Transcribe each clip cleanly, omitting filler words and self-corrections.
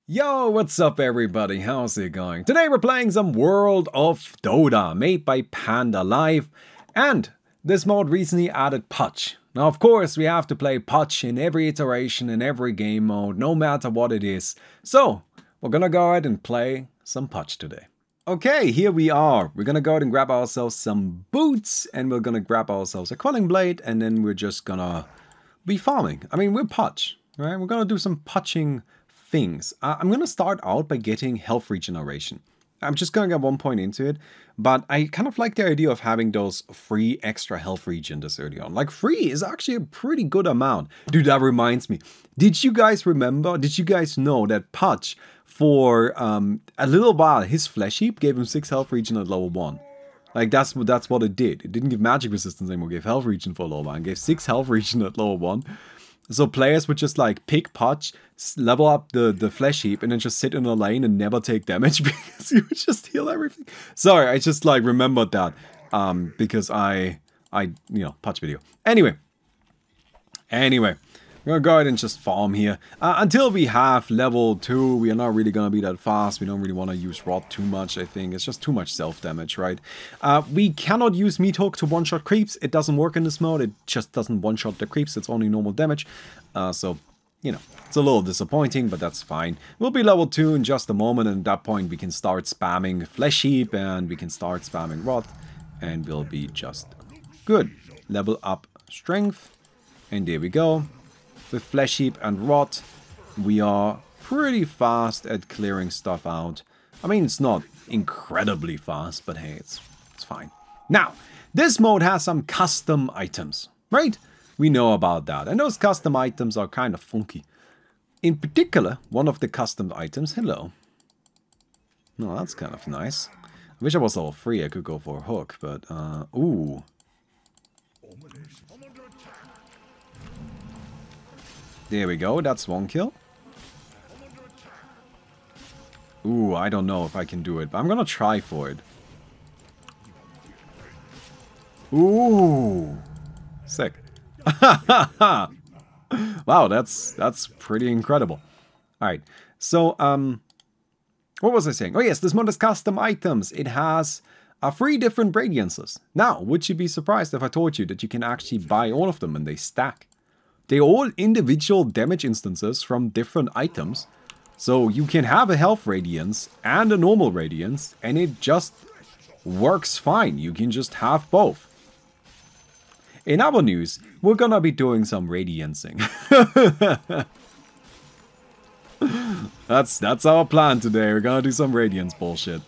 Yo, what's up everybody? How's it going? Today we're playing some World of Dota, made by Panda Live, and this mode recently added Pudge. Now of course we have to play Pudge in every iteration, in every game mode, no matter what it is. So, we're gonna go ahead and play some Pudge today. Okay, here we are. We're gonna go ahead and grab ourselves some boots, and we're gonna grab ourselves a quelling blade, and then we're just gonna be farming. I mean, we're Pudge, right? We're gonna do some Pudging things. I'm gonna start out by getting health regeneration. I'm just gonna get 1 point into it, but I kind of like the idea of having those free extra health regen this early on. Like 3 is actually a pretty good amount. Dude, that reminds me. Did you guys remember, did you guys know that Pudge, for a little while, his flesh heap gave him 6 health regen at level 1? Like, that's what it did. It didn't give magic resistance anymore, it gave health regen for a little while, and gave 6 health regen at level 1. So players would just like pick Pudge, level up the flesh heap, and then just sit in a lane and never take damage because you would just heal everything. Sorry, I just like remembered that because I Pudge video. Anyway, we're gonna go ahead and just farm here until we have level 2. We are not really gonna be that fast. We don't really want to use rod too much. I think it's just too much self damage, right? We cannot use meat hook to one-shot creeps. It doesn't work in this mode. It just doesn't one-shot the creeps. It's only normal damage. So you know, it's a little disappointing, but that's fine. We'll be level 2 in just a moment, and at that point we can start spamming flesh heap and we can start spamming rod, and we'll be just good. Level up strength, and there we go. With flesh heap and rot, we are pretty fast at clearing stuff out. I mean, it's not incredibly fast, but hey, it's fine. Now, this mode has some custom items, right? We know about that, and those custom items are kind of funky. In particular, one of the custom items, hello. No, that's kind of nice. I wish I was level 3, I could go for a hook, but, ooh. There we go, that's 1 kill. Ooh, I don't know if I can do it, but I'm gonna try for it. Ooh, sick. Wow, that's pretty incredible. Alright, so, what was I saying? Oh yes, this mod has custom items. It has 3 different radiances. Now, would you be surprised if I told you that you can actually buy all of them and they stack? They're all individual damage instances from different items. So you can have a health radiance and a normal radiance, and it just works fine. You can just have both. In other news, we're gonna be doing some radiancing. That's our plan today. We're gonna do some radiance bullshit.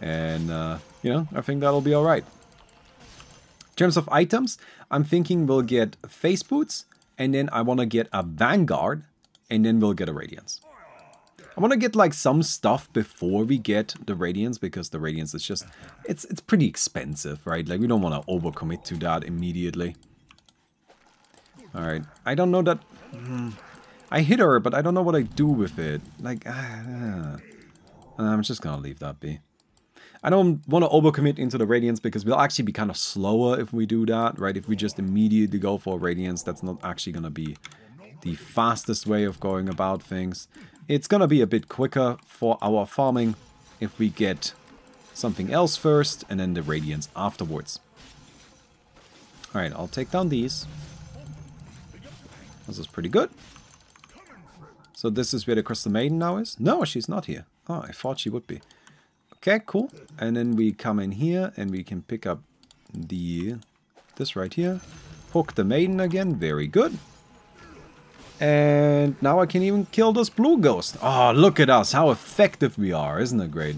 And, you know, I think that'll be alright. In terms of items, I'm thinking we'll get face boots, and then I want to get a vanguard, and then we'll get a radiance. I want to get like some stuff before we get the radiance, because the radiance is just, it's pretty expensive, right? Like, we don't want to overcommit to that immediately. Alright, I don't know that, I hit her, but I don't know what I do with it. Like, I'm just gonna leave that be. I don't want to overcommit into the Radiance because we'll actually be kind of slower if we do that, right? If we just immediately go for Radiance, that's not actually going to be the fastest way of going about things. It's going to be a bit quicker for our farming if we get something else first and then the Radiance afterwards. Alright, I'll take down these. This is pretty good. So this is where the Crystal Maiden now is? No, she's not here. Oh, I thought she would be. Okay, cool. And then we come in here and we can pick up this right here. Hook the maiden again. Very good. And now I can even kill this blue ghost. Oh, look at us. How effective we are. Isn't it great?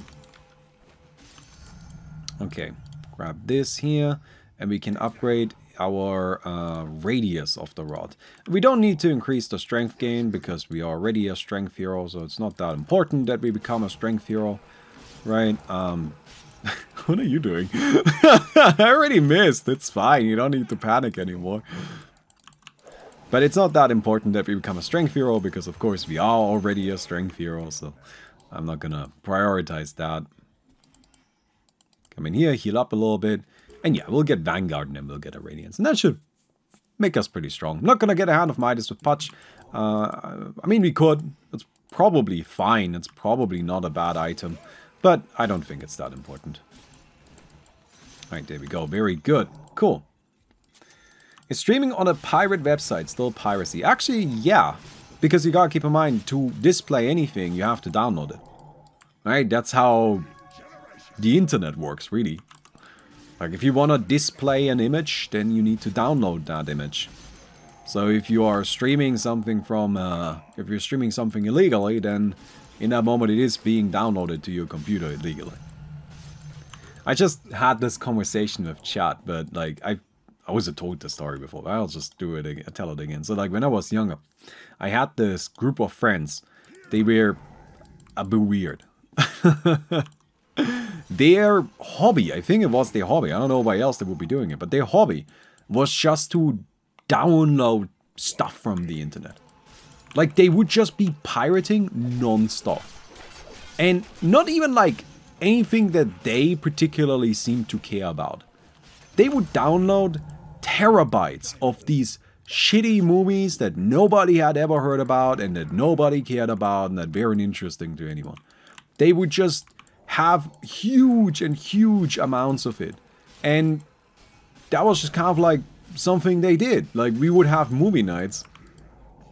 Okay. Grab this here. And we can upgrade our radius of the rod. We don't need to increase the strength gain because we are already a strength hero. So it's not that important that we become a strength hero. Right, what are you doing? I already missed, it's fine, you don't need to panic anymore. But it's not that important that we become a strength hero, because of course we are already a strength hero, so I'm not gonna prioritize that. Come in here, heal up a little bit, and yeah, we'll get Vanguard and then we'll get a Radiance. And that should make us pretty strong. I'm not gonna get a Hand of Midas with Pudge. I mean, we could. It's probably fine. It's probably not a bad item. But I don't think it's that important. Alright, there we go. Very good. Cool. Is streaming on a pirate website still piracy? Actually, yeah. Because you gotta keep in mind, to display anything, you have to download it. Right? That's how the internet works, really. Like, if you wanna display an image, then you need to download that image. So if you are streaming something from, if you're streaming something illegally, then in that moment it is being downloaded to your computer illegally. I just had this conversation with chat, but like, I was told the story before, but I'll just do it again, tell it again. So like, when I was younger, I had this group of friends. They were a bit weird. Their hobby, I think it was their hobby, I don't know why else they would be doing it, but their hobby was just to download stuff from the internet. Like, they would just be pirating non-stop. And not even like anything that they particularly seemed to care about. They would download terabytes of these shitty movies that nobody had ever heard about and that nobody cared about and that weren't interesting to anyone. They would just have huge and huge amounts of it. And that was just kind of like something they did. Like, we would have movie nights.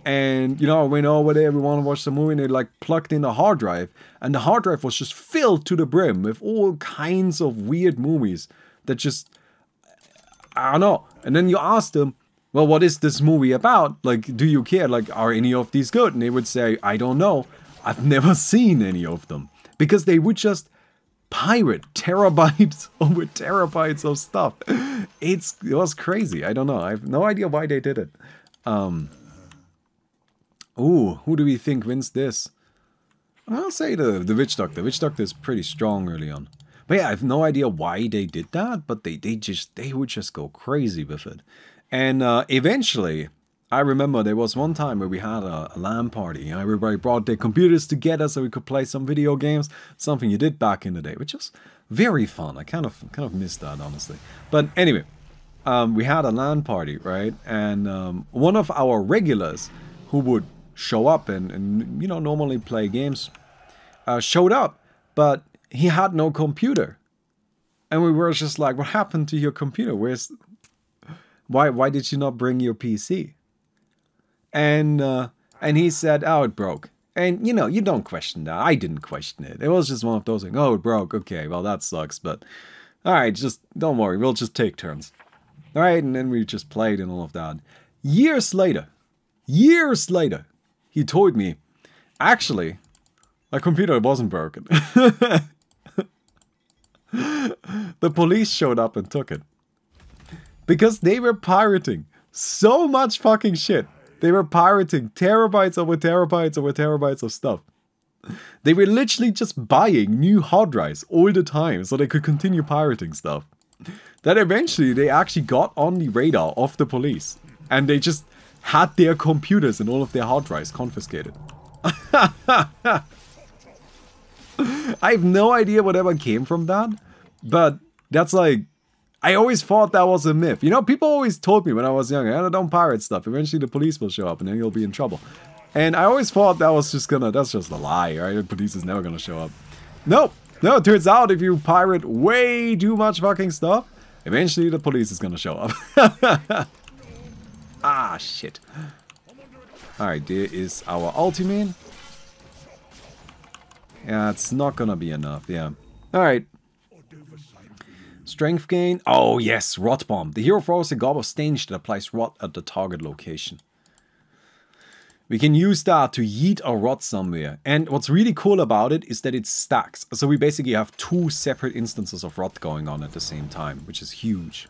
And, you know, went over there, we want to watch the movie, and they like plugged in the hard drive. And the hard drive was just filled to the brim with all kinds of weird movies that just, I don't know. And then you ask them, well, what is this movie about? Like, do you care? Like, are any of these good? And they would say, I don't know. I've never seen any of them. Because they would just pirate terabytes over terabytes of stuff. It was crazy. I don't know. I have no idea why they did it. Ooh, who do we think wins this? I'll say the Witch Doctor. Witch Doctor is pretty strong early on. But yeah, I have no idea why they did that, but they would just go crazy with it. And eventually, I remember there was one time where we had a LAN party. Everybody brought their computers together so we could play some video games. Something you did back in the day, which was very fun. I kind of missed that, honestly. But anyway, we had a LAN party, right? And one of our regulars who would show up and you know, normally play games, showed up, but he had no computer. And we were just like, what happened to your computer? Why did you not bring your PC? And he said, oh, it broke. And, you know, you don't question that. I didn't question it. It was just one of those things. Oh, it broke. Okay, well, that sucks. But, all right, just don't worry. We'll just take turns. All right, and then we just played and all of that. Years later, he told me, actually, my computer wasn't broken. The police showed up and took it. Because they were pirating so much fucking shit. They were pirating terabytes over terabytes over terabytes of stuff. They were literally just buying new hard drives all the time so they could continue pirating stuff. That eventually they actually got on the radar of the police. And they just had their computers and all of their hard drives confiscated. I have no idea whatever came from that. But that's like, I always thought that was a myth. You know, people always told me when I was younger, don't pirate stuff. Eventually the police will show up and then you'll be in trouble. And I always thought that was just that's just a lie, right? The police is never gonna show up. Nope. No, it turns out if you pirate way too much fucking stuff, eventually the police is gonna show up. Ah, shit. Alright, there is our ultimate. Yeah, it's not gonna be enough, yeah. Alright. Strength gain. Oh, yes, Rot Bomb. The hero throws a gob of stench that applies rot at the target location. We can use that to yeet a rot somewhere. And what's really cool about it is that it stacks. So we basically have two separate instances of rot going on at the same time, which is huge.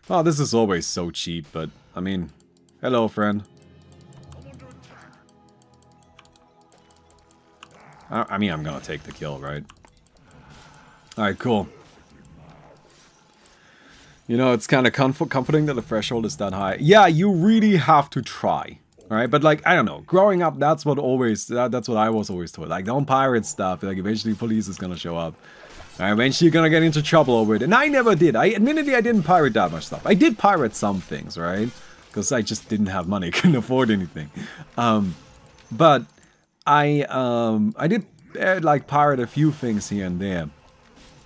Oh, this is always so cheap, but I mean, hello, friend. I mean, I'm gonna take the kill, right? Alright, cool. You know, it's kind of comforting that the threshold is that high. Yeah, you really have to try. Alright, but like, I don't know. Growing up, that's what I was always told. Like, don't pirate stuff. Like, eventually police is gonna show up. Eventually you're gonna get into trouble over it. And I never did. Admittedly, I didn't pirate that much stuff. I did pirate some things, right? Because I just didn't have money. Couldn't afford anything. But I did, like, pirate a few things here and there.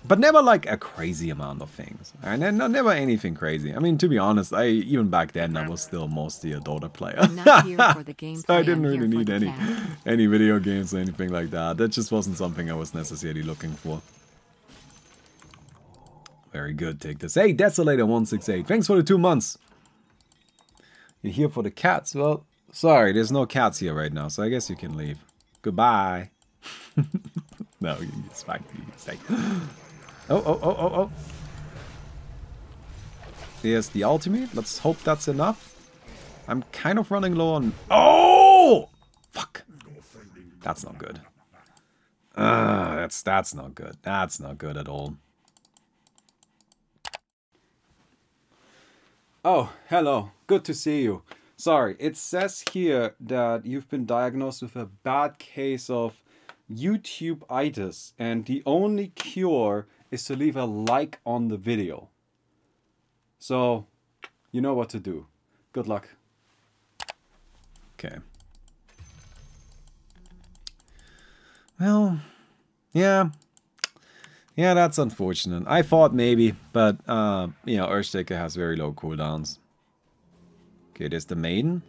But never like a crazy amount of things. And never anything crazy. I mean, to be honest, even back then I was still mostly a Dota player. I'm not here for the gameplay, So I didn't really I'm here need for the any video games or anything like that. That just wasn't something I was necessarily looking for. Very good, take this. Hey, Desolator168, thanks for the 2 months. You're here for the cats? Well, sorry, there's no cats here right now, so I guess you can leave. Goodbye. No, it's fine. You can stay. Oh. There's the ultimate. Let's hope that's enough. I'm kind of running low on... Oh! Fuck. That's not good. That's not good. That's not good at all. Oh, hello. Good to see you. Sorry, it says here that you've been diagnosed with a bad case of YouTube-itis, and the only cure is to leave a like on the video. So, you know what to do. Good luck. Okay. Well, yeah. Yeah, that's unfortunate. I thought maybe, but, you know, Earthshaker has very low cooldowns. Okay, there's the maiden.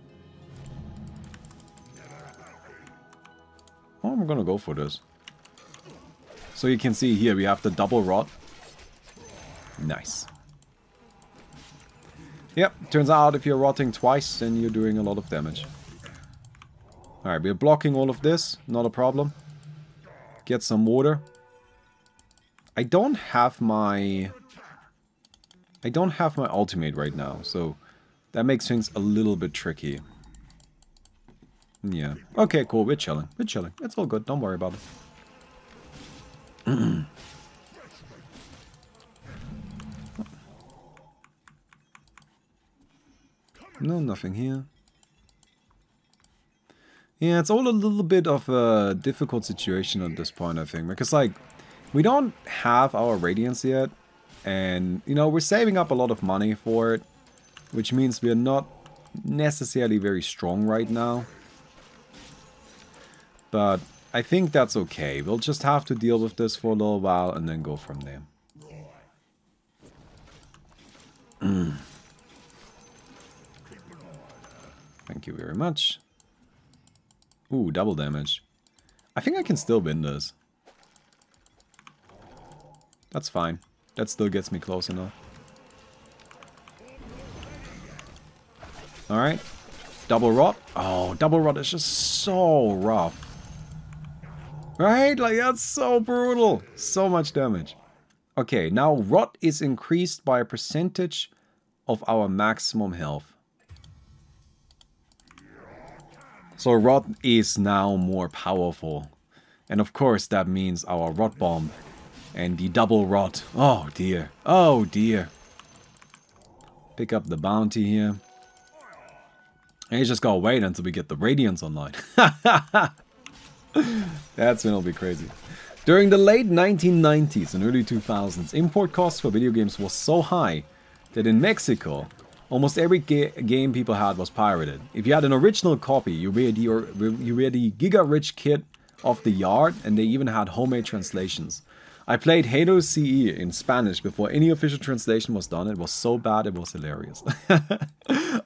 Oh, I'm gonna go for this. So you can see here, we have the double rod. Nice. Yep, turns out if you're rotting twice, then you're doing a lot of damage. Alright, we're blocking all of this, not a problem. Get some water. I don't have my ultimate right now, so that makes things a little bit tricky. Yeah. Okay, cool, we're chilling. We're chilling. It's all good, don't worry about it. No, nothing here. Yeah, it's all a little bit of a difficult situation at this point, I think. Because, like, we don't have our Radiance yet. And, you know, we're saving up a lot of money for it. Which means we're not necessarily very strong right now. But I think that's okay. We'll just have to deal with this for a little while and then go from there. Thank you very much. Ooh, double damage. I think I can still win this. That's fine. That still gets me close enough. Alright. Double rot. Oh, double rot is just so rough. Right? Like, that's so brutal. So much damage. Okay, now rot is increased by a percentage of our maximum health. So rot is now more powerful. And of course that means our rot bomb and the double rot. Oh dear. Oh dear. Pick up the bounty here. And you just gotta wait until we get the Radiance online. That's when it'll be crazy. During the late 1990s and early 2000s, import costs for video games was so high that in Mexico, almost every game people had was pirated. If you had an original copy, you were the giga-rich kid of the yard, and they even had homemade translations. I played Halo CE in Spanish before any official translation was done. It was so bad, it was hilarious.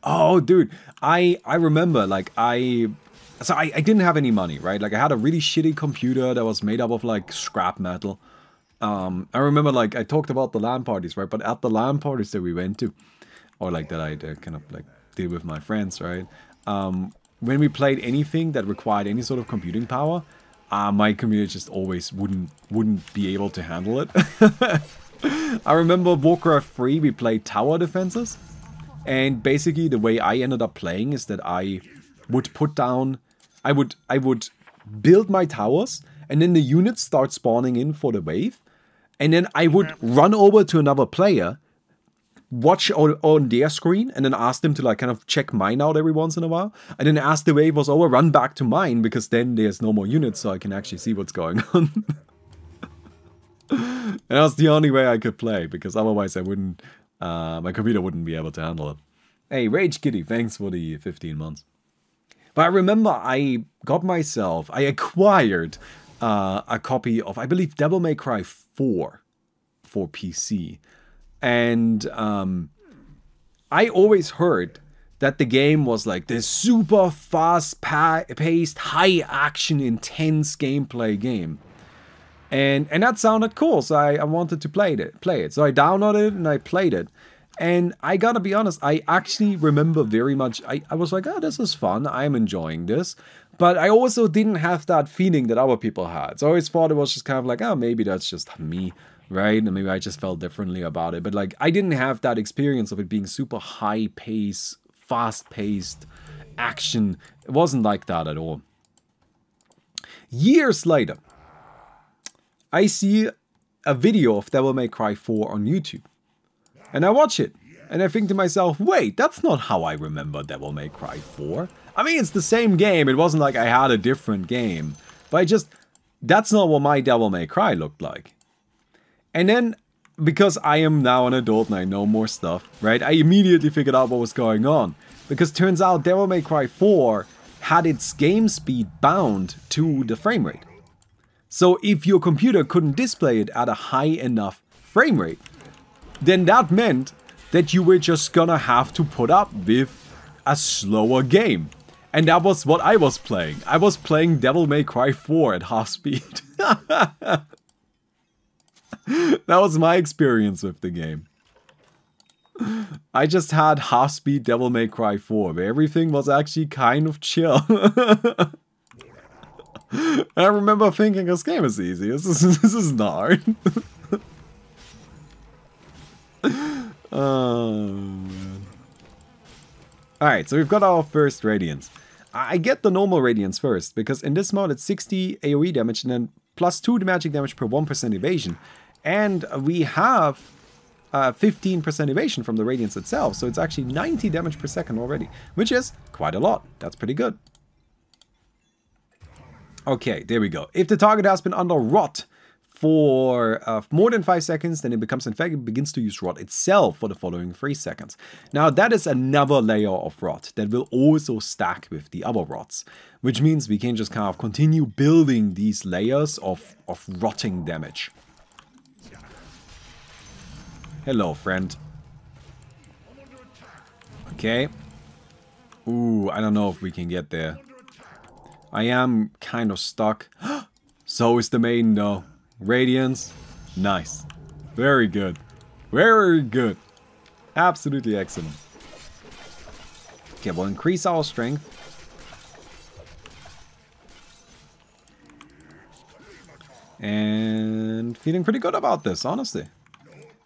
Oh, dude, I remember, like, I didn't have any money, right? Like, I had a really shitty computer that was made up of, like, scrap metal. I remember, like, I talked about the LAN parties, right? But at the LAN parties that we went to, or like that I kind of like did with my friends, right? When we played anything that required any sort of computing power, my computer just always wouldn't be able to handle it. I remember Warcraft 3, we played tower defenses, and basically the way I ended up playing is that I would put down, I would build my towers, and then the units start spawning in for the wave, and then I would run over to another player, watch on their screen and then ask them to like kind of check mine out every once in a while. And then as the wave was over, run back to mine because then there's no more units so I can actually see what's going on. And that's the only way I could play because otherwise I wouldn't, my computer wouldn't be able to handle it. Hey, Rage Kitty, thanks for the 15 months. But I remember I acquired a copy of, I believe, Devil May Cry 4 for PC. And I always heard that the game was like this super fast-paced, high-action, intense gameplay game. And that sounded cool, so I wanted to play it. So I downloaded it and I played it. And I gotta be honest, I actually remember very much, I was like, oh, this is fun, I'm enjoying this. But I also didn't have that feeling that other people had. So I always thought it was just kind of like, oh, maybe that's just me, right? And maybe I just felt differently about it. But like, I didn't have that experience of it being super high-paced, fast-paced action. It wasn't like that at all. Years later, I see a video of Devil May Cry 4 on YouTube. And I watch it, and I think to myself, wait, that's not how I remember Devil May Cry 4. I mean, it's the same game, it wasn't like I had a different game. But that's not what my Devil May Cry looked like. And then, because I am now an adult and I know more stuff, right, I immediately figured out what was going on. Because turns out Devil May Cry 4 had its game speed bound to the frame rate. So if your computer couldn't display it at a high enough frame rate, then that meant that you were just gonna have to put up with a slower game. And that was what I was playing. I was playing Devil May Cry 4 at half speed. That was my experience with the game. I just had half speed Devil May Cry 4, where everything was actually kind of chill. I remember thinking, this game is easy, this is not hard. Oh, man. Alright, so we've got our first Radiance. I get the normal Radiance first, because in this mode it's 60 AoE damage and then plus 2 magic damage per 1% evasion. And we have 15% evasion from the Radiance itself, so it's actually 90 damage per second already, which is quite a lot. That's pretty good. Okay, there we go. If the target has been under rot for more than 5 seconds, then it becomes infected and begins to use rot itself for the following 3 seconds. Now that is another layer of rot that will also stack with the other rots, which means we can just kind of continue building these layers of rotting damage. Hello, friend. Okay. Ooh, I don't know if we can get there. I am kind of stuck. So is the main though. Radiance. Nice. Very good. Very good. Absolutely excellent. Okay, we'll increase our strength. And feeling pretty good about this, honestly.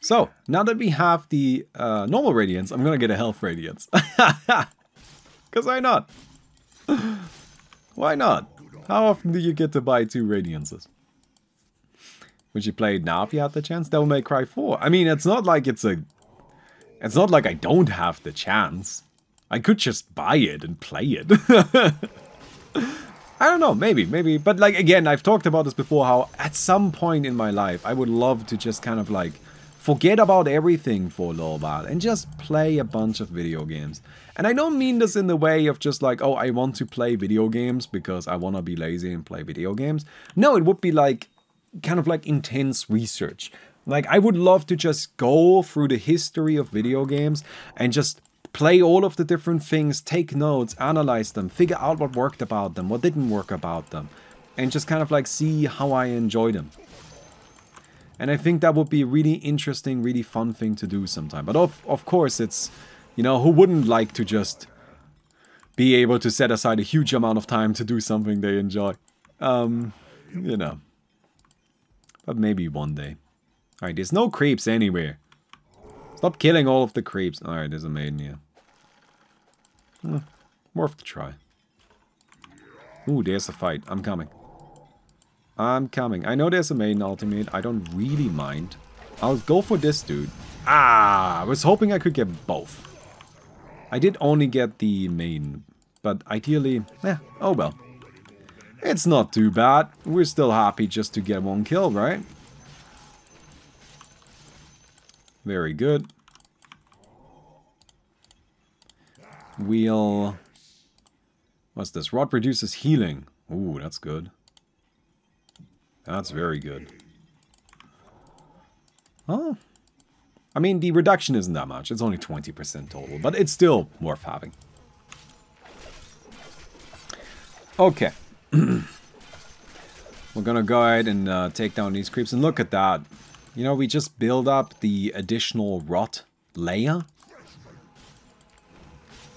So, now that we have the normal Radiance, I'm gonna get a Health Radiance. Because why not? Why not? How often do you get to buy 2 Radiances? Would you play it now if you had the chance? Devil May Cry 4. I mean, it's not like it's not like I don't have the chance. I could just buy it and play it. I don't know, maybe. But like, again, I've talked about this before, how at some point in my life, I would love to just kind of like forget about everything for a little while and just play a bunch of video games. And I don't mean this in the way of just like, oh, I want to play video games because I want to be lazy and play video games. No, it would be like, kind of like intense research. Like, I would love to just go through the history of video games and just play all of the different things, take notes, analyze them, figure out what worked about them, what didn't work about them, and just kind of like see how I enjoy them. And I think that would be a really interesting, really fun thing to do sometime. But of course, it's, you know, who wouldn't like to just be able to set aside a huge amount of time to do something they enjoy? You know. But maybe one day. Alright, there's no creeps anywhere. Stop killing all of the creeps. Alright, there's a maiden here. Worth the try. Ooh, there's a fight. I'm coming. I'm coming. I know there's a maiden ultimate. I don't really mind. I'll go for this dude. Ah, I was hoping I could get both. I did only get the main, but ideally, oh well. It's not too bad. We're still happy just to get one kill, right? Very good. We'll... What's this? Rod reduces healing. Ooh, that's good. That's very good. Oh. I mean, the reduction isn't that much. It's only 20% total, but it's still worth having. Okay. We're gonna go ahead and take down these creeps. And look at that. You know, we just build up the additional rot layer.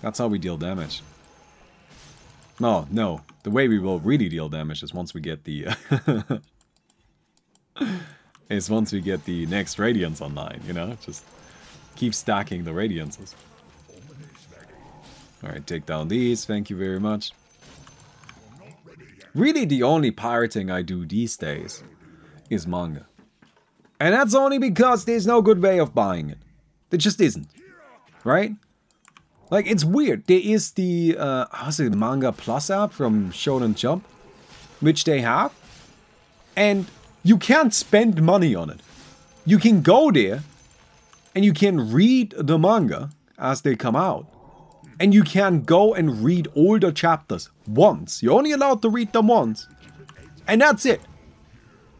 That's how we deal damage. No, no. The way we will really deal damage is once we get the... once we get the next Radiance online, you know? Just keep stacking the Radiances. Alright, take down these. Thank you very much. Really, the only pirating I do these days is manga. And that's only because there's no good way of buying it. There just isn't. Right? Like, it's weird. There is the, how's it, Manga Plus app from Shonen Jump, which they have. And you can't spend money on it. You can go there, and you can read the manga as they come out. And you can go and read all the chapters once. You're only allowed to read them once. And that's it.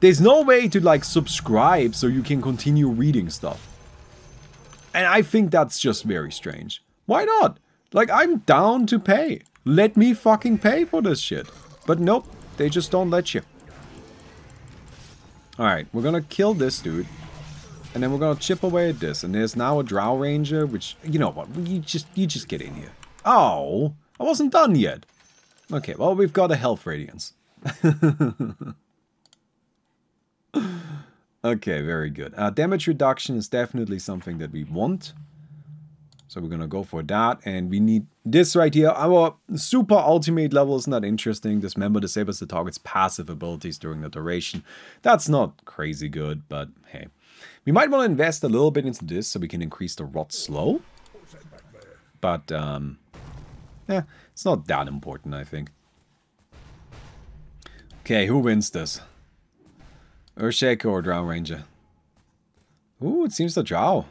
There's no way to, like, subscribe so you can continue reading stuff. And I think that's just very strange. Why not? Like, I'm down to pay. Let me fucking pay for this shit. But nope, they just don't let you. Alright, we're gonna kill this dude. And then we're gonna chip away at this. And there's now a Drow Ranger, which, you know what, you just get in here. Oh, I wasn't done yet. Okay, well, we've got a health radiance. Okay, very good. Damage reduction is definitely something that we want. So we're gonna go for that, and we need this right here. Our super ultimate level is not interesting. Dismember disables the target's passive abilities during the duration. That's not crazy good, but hey. We might want to invest a little bit into this so we can increase the rot slow. But, yeah, it's not that important, I think. Okay, who wins this? Earthshaker or Drow Ranger? Ooh, it seems the Drow.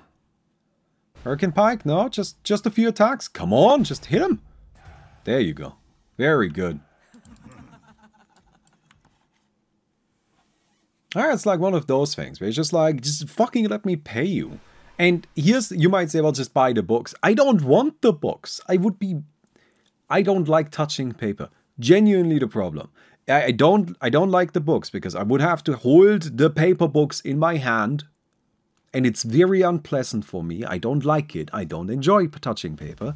Hurricane Pike? No, just a few attacks. Come on, just hit him. There you go. Very good. Alright, it's like one of those things where it's just like, just fucking let me pay you. And here's, you might say, well, just buy the books. I don't want the books. I don't like touching paper. Genuinely the problem. I don't like the books because I would have to hold the paper books in my hand. And it's very unpleasant for me. I don't like it. I don't enjoy touching paper.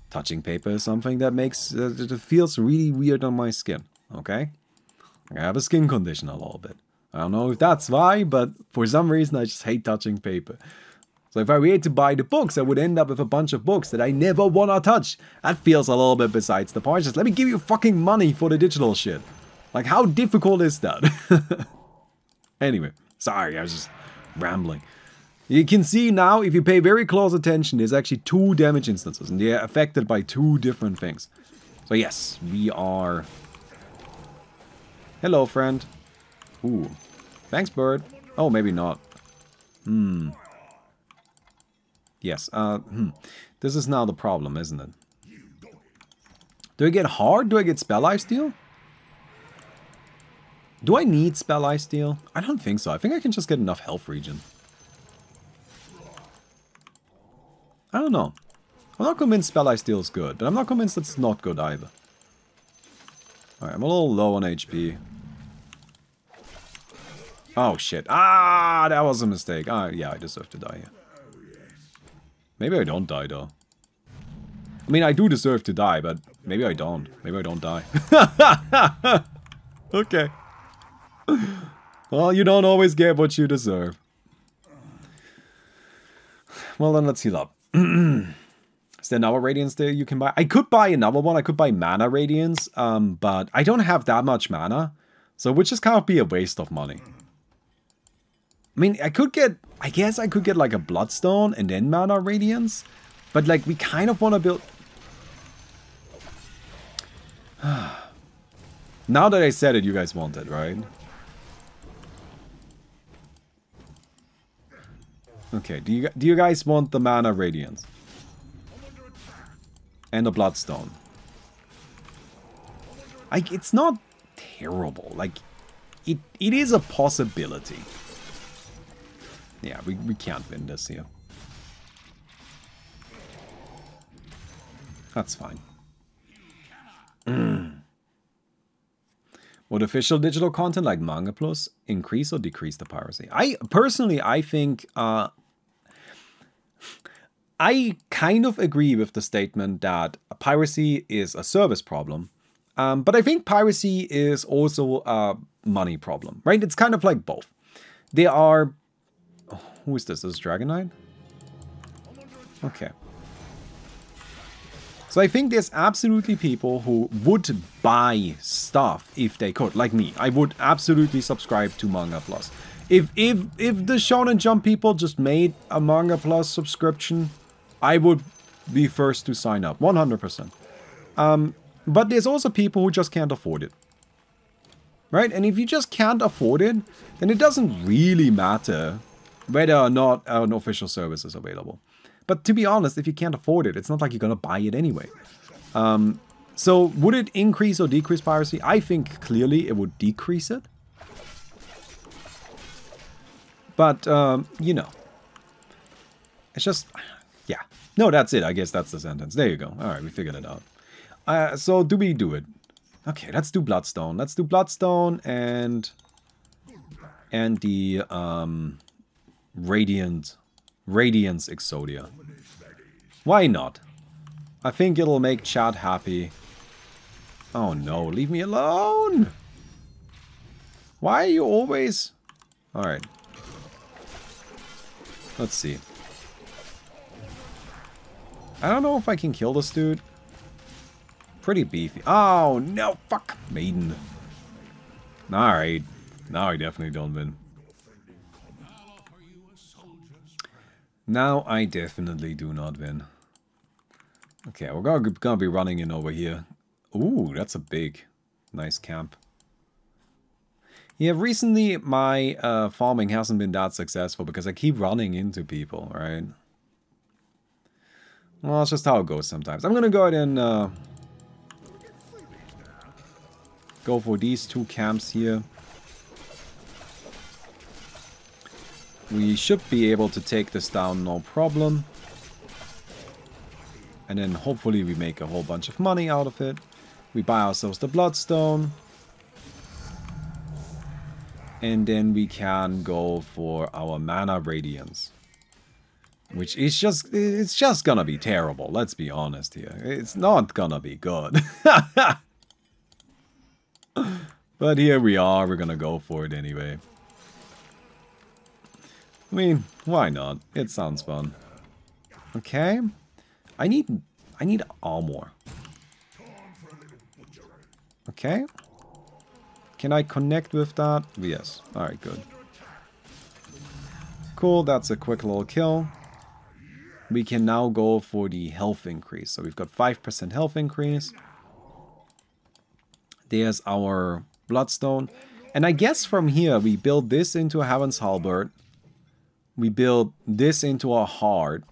Touching paper is something that makes, it feels really weird on my skin. Okay? I have a skin condition a little bit. I don't know if that's why, but for some reason I just hate touching paper. So if I were to buy the books, I would end up with a bunch of books that I never want to touch. That feels a little bit besides the point. Just let me give you fucking money for the digital shit. Like, how difficult is that? Anyway, sorry, I was just rambling. You can see now, if you pay very close attention, there's actually 2 damage instances, and they're affected by 2 different things. So yes, we are... Hello, friend. Ooh. Thanks, bird. Oh, maybe not. Yes, This is now the problem, isn't it? Do I get hard? Do I get spell lifesteal? Do I need spell lifesteal? I don't think so. I think I can just get enough health regen. I don't know. I'm not convinced spell lifesteal is good, but I'm not convinced it's not good either. Alright, I'm a little low on HP. Oh shit. Ah, that was a mistake. Ah, yeah, I deserve to die here. Maybe I don't die though. I mean, I do deserve to die, but maybe I don't. Maybe I don't die. Okay. Well, you don't always get what you deserve. Well, then let's heal up. Is there another Radiance there you can buy? I could buy another one. I could buy Mana Radiance, but I don't have that much mana. So it would just kind of be a waste of money. I mean, I guess I could get like a Bloodstone and then Mana Radiance. But like, we kind of want to build... Now that I said it, you guys want it, right? Okay, do you guys want the Mana Radiance? And the Bloodstone? Like, it's not terrible. Like, it is a possibility. Yeah, we can't win this here. That's fine. Would official digital content like Manga Plus increase or decrease the piracy? I think I kind of agree with the statement that piracy is a service problem. But I think piracy is also a money problem, right? It's kind of like both. There are... Who is this? This is Dragon Knight? Okay. So I think there's absolutely people who would buy stuff if they could, like me. I would absolutely subscribe to Manga Plus. If the Shonen Jump people just made a Manga Plus subscription, I would be first to sign up, 100%. But there's also people who just can't afford it. Right? And if you just can't afford it, then it doesn't really matter whether or not an official service is available. But to be honest, if you can't afford it, it's not like you're gonna buy it anyway. So would it increase or decrease piracy? I think clearly it would decrease it. But, you know. It's just, yeah. No, that's it. I guess that's the sentence. There you go. Alright, we figured it out. So do we do it? Okay, let's do Bloodstone. Let's do Bloodstone and the, Radiance Exodia. Why not? I think it'll make chat happy. Oh no, leave me alone! Why are you always... Alright. Let's see. I don't know if I can kill this dude. Pretty beefy. Oh no, fuck! Maiden. Alright. Now I definitely don't win. Now I definitely do not win. Okay, we're gonna be running in over here. Ooh, that's a big, nice camp. Yeah, recently my farming hasn't been that successful because I keep running into people, right? Well, that's just how it goes sometimes. I'm gonna go ahead and go for these two camps here. We should be able to take this down, no problem. And then hopefully we make a whole bunch of money out of it. We buy ourselves the Bloodstone. And then we can go for our Mana Radiance. Which is just, it's just gonna be terrible, let's be honest here. It's not gonna be good. But here we are, we're gonna go for it anyway. I mean, why not? It sounds fun. Okay. I need armor. Okay. Can I connect with that? Yes. Alright, good. Cool, that's a quick little kill. We can now go for the health increase. So we've got 5% health increase. There's our Bloodstone. And I guess from here we build this into a Heaven's Halberd. We build this into a heart.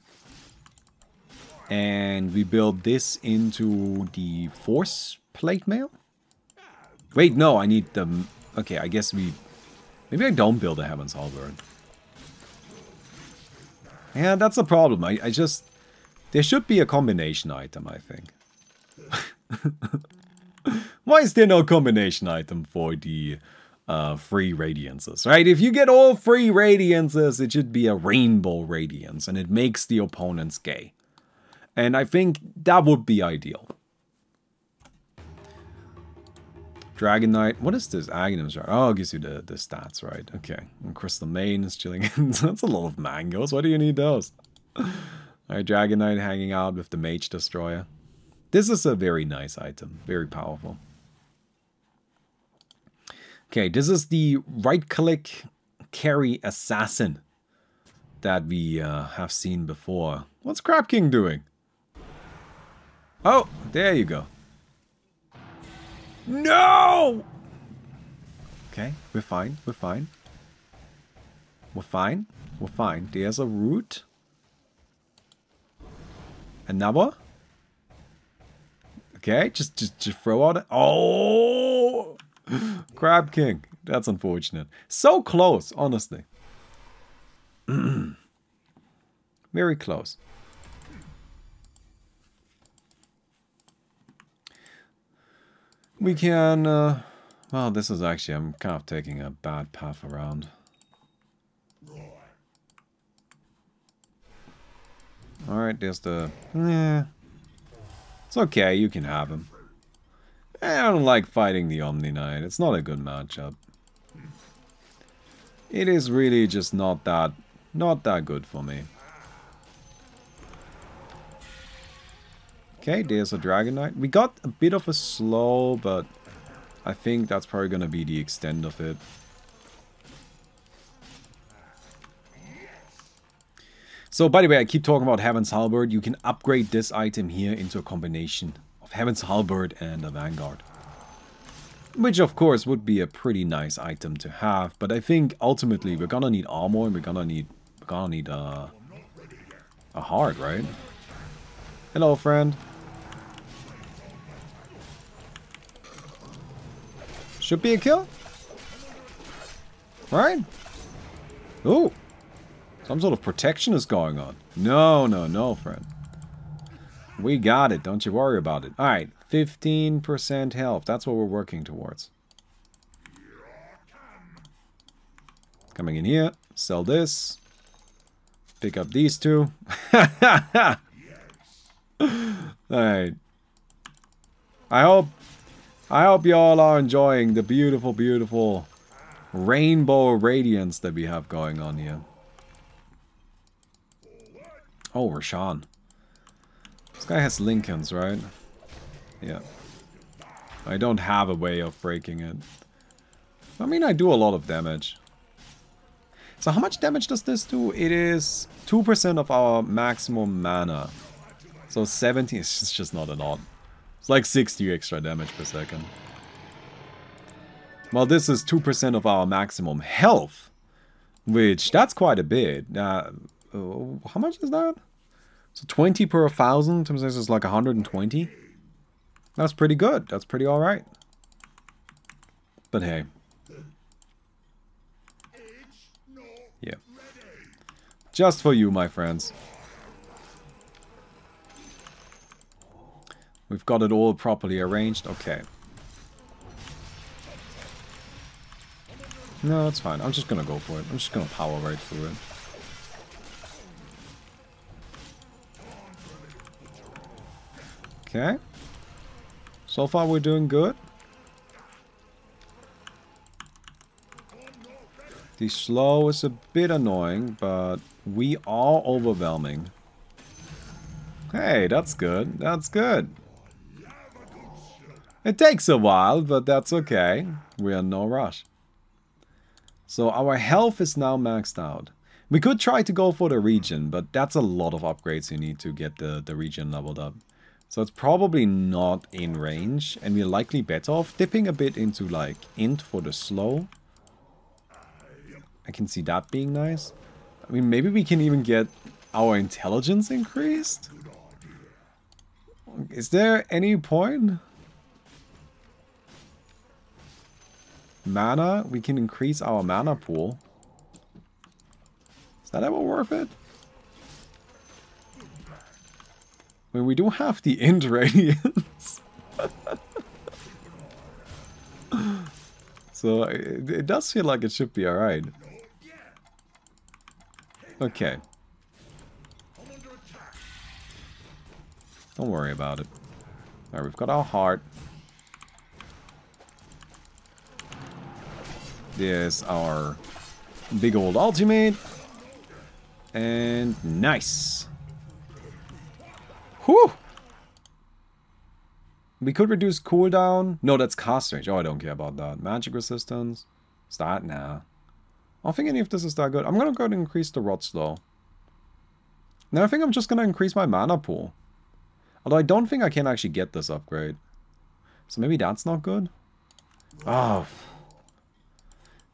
And we build this into the Force Plate Mail? Wait, no, I need the... Okay, I guess we... Maybe I don't build a Heaven's Halberd. Yeah, that's a problem. I just... There should be a combination item, I think. Why is there no combination item for the... free radiances, right? If you get all free radiances, it should be a rainbow radiance, and it makes the opponents gay. And I think that would be ideal. Dragon Knight, what is this? Aghanim? Oh, it gives you the stats, right? Okay. And Crystal Main is chilling in. That's a lot of mangoes. Why do you need those? Alright, Dragon Knight hanging out with the Mage Destroyer. This is a very nice item. Very powerful. Okay, this is the right-click carry assassin that we have seen before. What's Crab King doing? Oh, there you go. No! Okay, we're fine, we're fine. We're fine, we're fine. There's a root. Another. Okay, just throw out. Oh! Crab King. That's unfortunate. So close, honestly. Very close. We can... well, this is actually... I'm kind of taking a bad path around. Alright, there's the... Yeah. It's okay, you can have him. I don't like fighting the Omni Knight. It's not a good matchup. It is really just not that good for me. Okay, there's a Dragon Knight. We got a bit of a slow, but I think that's probably going to be the extent of it. So, by the way, I keep talking about Heaven's Halberd. You can upgrade this item here into a combination of Heaven's Halberd and a Vanguard. Which, of course, would be a pretty nice item to have. But I think, ultimately, we're gonna need armor and we're gonna need a heart, right? Hello, friend. Should be a kill. Right? Ooh. Some sort of protection is going on. No, no, no, friend. We got it. Don't you worry about it. Alright. 15% health. That's what we're working towards. Coming in here. Sell this. Pick up these two. Alright. I hope you all are enjoying the beautiful, beautiful rainbow radiance that we have going on here. Oh, Rashawn. This guy has Lincolns, right? Yeah. I don't have a way of breaking it. I mean, I do a lot of damage. So how much damage does this do? It is 2% of our maximum mana. So 70 is just not a lot. It's like 60 extra damage per second. Well, this is 2% of our maximum health. Which, that's quite a bit. How much is that? So 20 per 1,000 times this is like 120. That's pretty good. That's pretty alright. But hey. Yeah. Just for you, my friends. We've got it all properly arranged. Okay. No, that's fine. I'm just gonna go for it. I'm just gonna power right through it. Okay. So far we're doing good. The slow is a bit annoying, but we are overwhelming. Hey, that's good. That's good. It takes a while, but that's okay. We're in no rush. So our health is now maxed out. We could try to go for the region, but that's a lot of upgrades you need to get the region leveled up. So it's probably not in range, and we're likely better off dipping a bit into like int for the slow. I can see that being nice. I mean, maybe we can even get our intelligence increased? Is there any point? Mana? We can increase our mana pool. Is that ever worth it? I mean, we do have the int radiance. So it does feel like it should be alright. Okay. Don't worry about it. Alright, we've got our heart. There's our big old ultimate. And nice. Whew! We could reduce cooldown. No, that's cast range. Oh, I don't care about that. Magic resistance. Start now. I don't think any of this is that good. I'm gonna go ahead and increase the rods though. Now I think I'm just gonna increase my mana pool. Although I don't think I can actually get this upgrade. So maybe that's not good. Oh.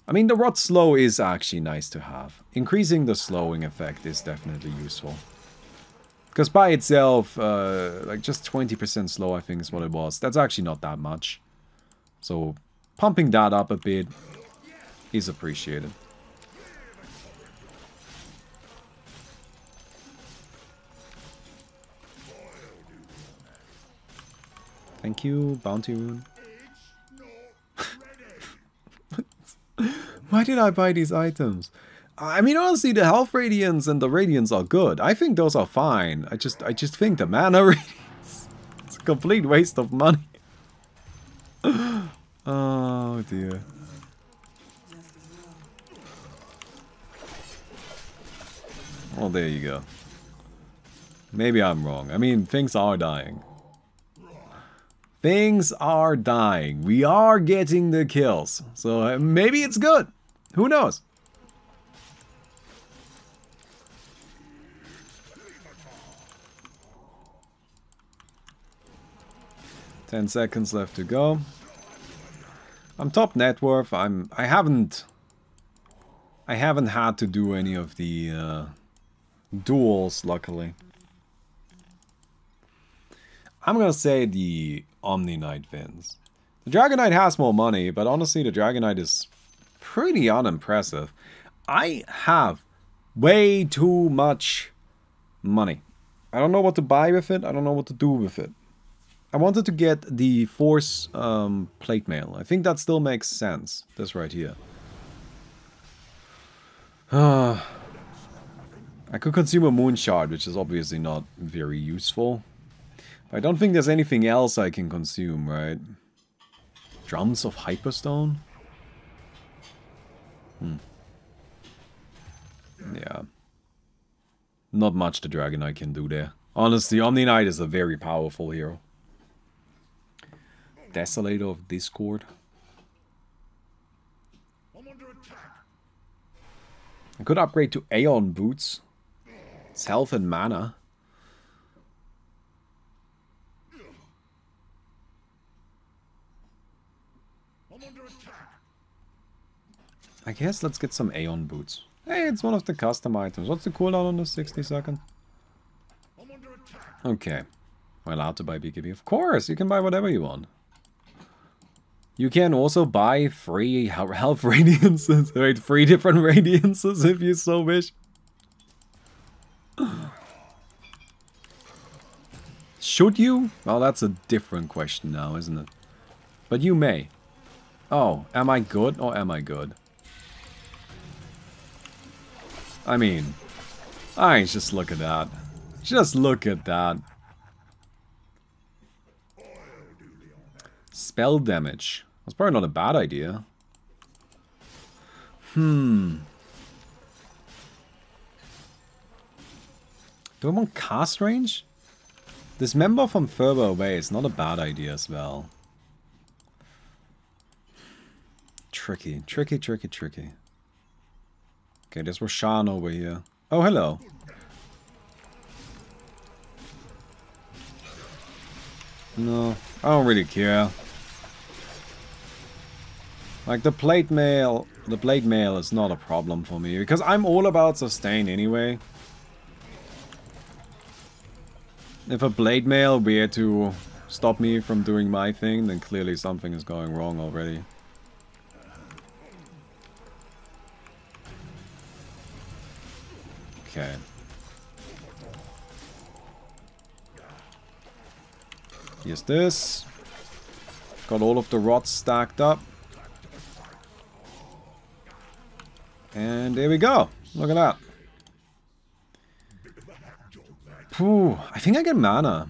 I mean, the rod slow is actually nice to have. Increasing the slowing effect is definitely useful. Because by itself, like just 20% slow I think is what it was. That's actually not that much. So pumping that up a bit is appreciated. Thank you, Bounty Rune. Why did I buy these items? I mean, honestly, the health radiance and the radiance are good. I think those are fine. I just think the mana radiance, it's a complete waste of money. Oh dear. Well, there you go. Maybe I'm wrong. I mean, things are dying. Things are dying. We are getting the kills. So maybe it's good. Who knows? Ten seconds left to go. I'm top net worth. I haven't had to do any of the duels, luckily. I'm gonna say the Omni Knight wins. The Dragon Knight has more money, but honestly the Dragon Knight is pretty unimpressive. I have way too much money. I don't know what to buy with it. I don't know what to do with it. I wanted to get the Force plate mail. I think that still makes sense. This right here. I could consume a Moon Shard, which is obviously not very useful. But I don't think there's anything else I can consume, right? Drums of Hyperstone? Yeah. Not much the Dragon Knight can do there. Honestly, Omni Knight is a very powerful hero. Desolator of Discord. I could upgrade to Aeon Boots. It's health and mana. I guess let's get some Aeon Boots. Hey, it's one of the custom items. What's the cooldown on this? 60 seconds? Okay. We're allowed to buy BKB. Of course, you can buy whatever you want. You can also buy free health radiances. Wait, 3 different radiances if you so wish. Should you? Well, that's a different question now, isn't it? But you may. Oh, am I good or am I good? I mean, just look at that. Just look at that. Spell damage. That's probably not a bad idea. Do I want cast range? Dismember from further away is not a bad idea as well. Tricky, tricky, tricky, tricky. Okay, there's Roshan over here. Oh, hello. No, I don't really care. Like the plate mail is not a problem for me because I'm all about sustain anyway. If a blade mail were to stop me from doing my thing, then clearly something is going wrong already. Okay. Here's this. Got all of the rods stacked up. And there we go. Look at that. Phew, I think I get mana.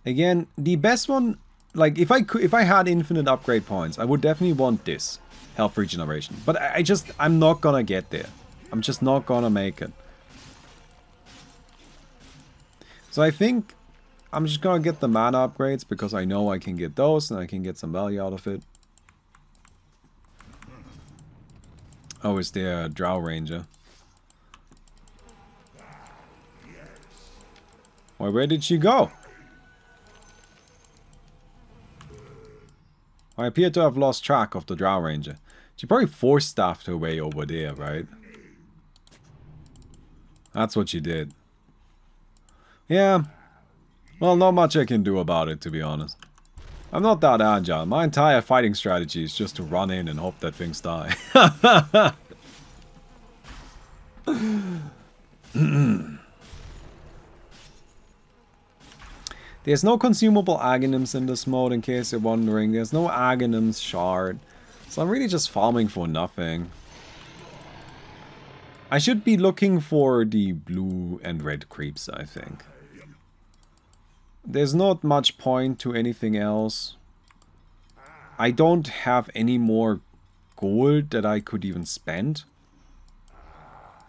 Again, the best one, like if I had infinite upgrade points, I would definitely want this health regeneration. But I'm not gonna get there. I'm just not gonna make it. So I think I'm just gonna get the mana upgrades because I know I can get those and I can get some value out of it. Oh, is there a Drow Ranger? Why, where did she go? I appear to have lost track of the Drow Ranger. She probably force-staffed her way over there, right? That's what she did. Yeah. Well, not much I can do about it, to be honest. I'm not that agile. My entire fighting strategy is just to run in and hope that things die. There's no consumable Aghanims in this mode, in case you're wondering. There's no Aghanims shard. So I'm really just farming for nothing. I should be looking for the blue and red creeps, I think. There's not much point to anything else. I don't have any more gold that I could even spend.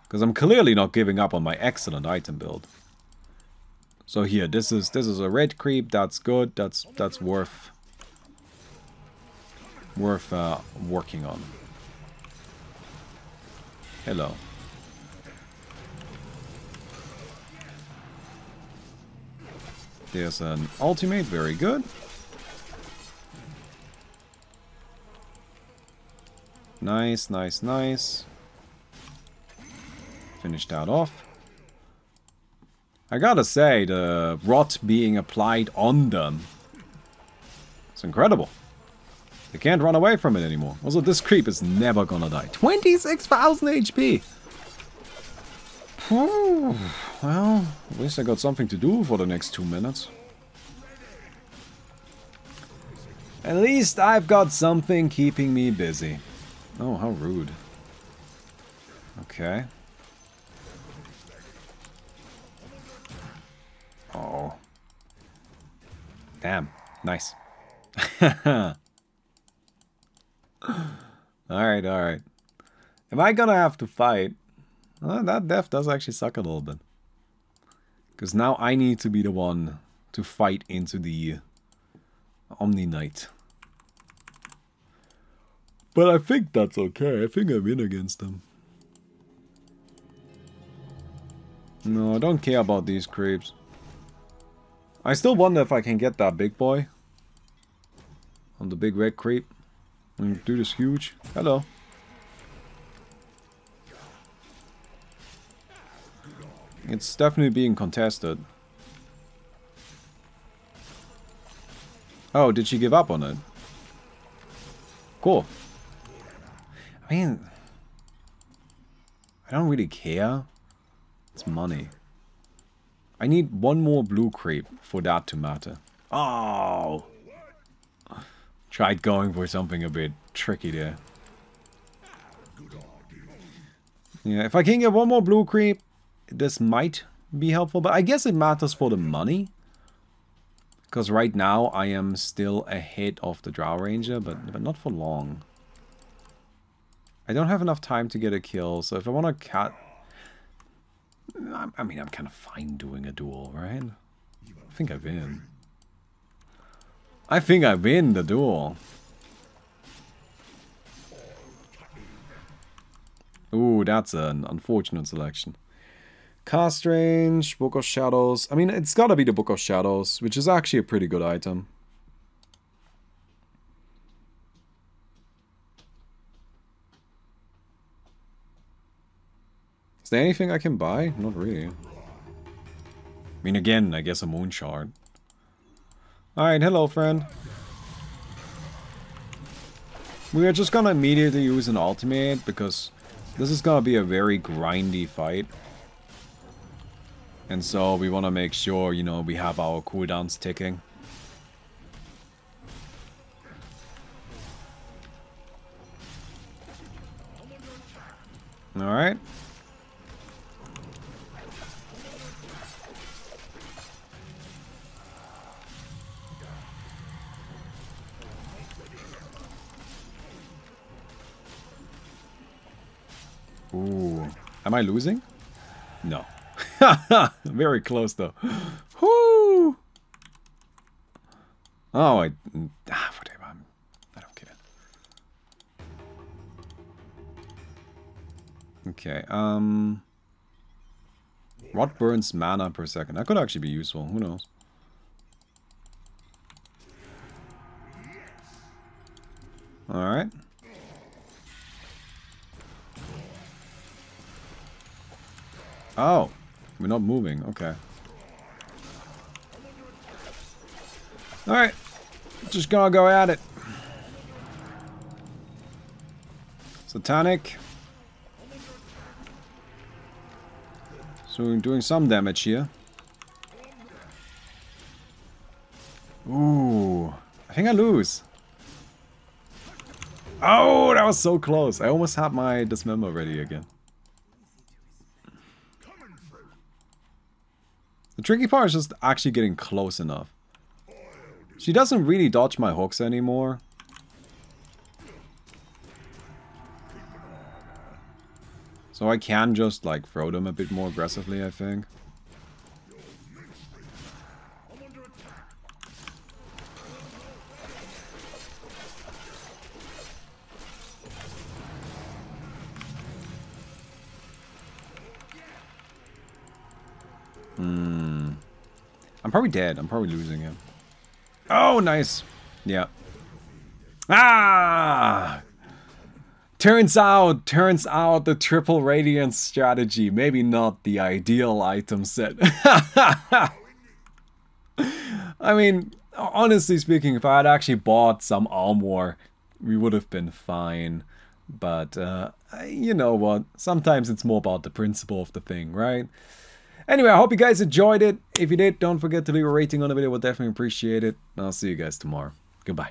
Because I'm clearly not giving up on my excellent item build. So here, this is a red creep. That's good. That's worth working on. Hello. There's an ultimate. Very good. Nice, nice, nice. Finish that off. I gotta say, the rot being applied on them, it's incredible. They can't run away from it anymore. Also, this creep is never gonna die. 26,000 HP! Whew. Well, at least I got something to do for the next 2 minutes. At least I've got something keeping me busy. Oh, how rude. Okay. Oh. Damn. Nice. Alright, alright. Am I gonna have to fight? That death does actually suck a little bit. Because now I need to be the one to fight into the Omni Knight. But I think that's okay. I think I win against them. No, I don't care about these creeps. I still wonder if I can get that big boy. On the big red creep. And do this huge. Hello. It's definitely being contested. Oh, did she give up on it? Cool. I mean, I don't really care. It's money. I need one more blue creep for that to matter. Oh! Tried going for something a bit tricky there. Yeah, if I can get one more blue creep, this might be helpful. But I guess it matters for the money. Because right now I am still ahead of the Drow Ranger, but not for long. I don't have enough time to get a kill, so if I want to cut... I mean, I'm kind of fine doing a duel, right? I think I win. I think I win the duel. Ooh, that's an unfortunate selection. Cast range, Book of Shadows. I mean, it's gotta be the Book of Shadows, which is actually a pretty good item. Is there anything I can buy? Not really. I mean, again, I guess a moon shard. Alright, hello, friend. We are just gonna immediately use an ultimate, because this is gonna be a very grindy fight. And so we want to make sure, you know, we have our cooldowns ticking. Alright. Ooh. Am I losing? No. Very close though. Whoo! Oh, whatever. I don't care. Okay, Rot burns mana per second. That could actually be useful, who knows. Alright. Oh, we're not moving, okay. Alright, just gonna go at it. Satanic. So we're doing some damage here. Ooh, I think I lose. Oh, that was so close. I almost had my dismember ready again. The tricky part is just actually getting close enough. She doesn't really dodge my hooks anymore. So I can just like throw them a bit more aggressively, I think. I'm probably dead. I'm probably losing him. Oh, nice. Yeah. Ah! Turns out the triple radiance strategy, maybe not the ideal item set. I mean, honestly speaking, if I had actually bought some armor, we would have been fine. But, you know what? Sometimes it's more about the principle of the thing, right? Anyway, I hope you guys enjoyed it. If you did, don't forget to leave a rating on the video. We'll definitely appreciate it. And I'll see you guys tomorrow. Goodbye.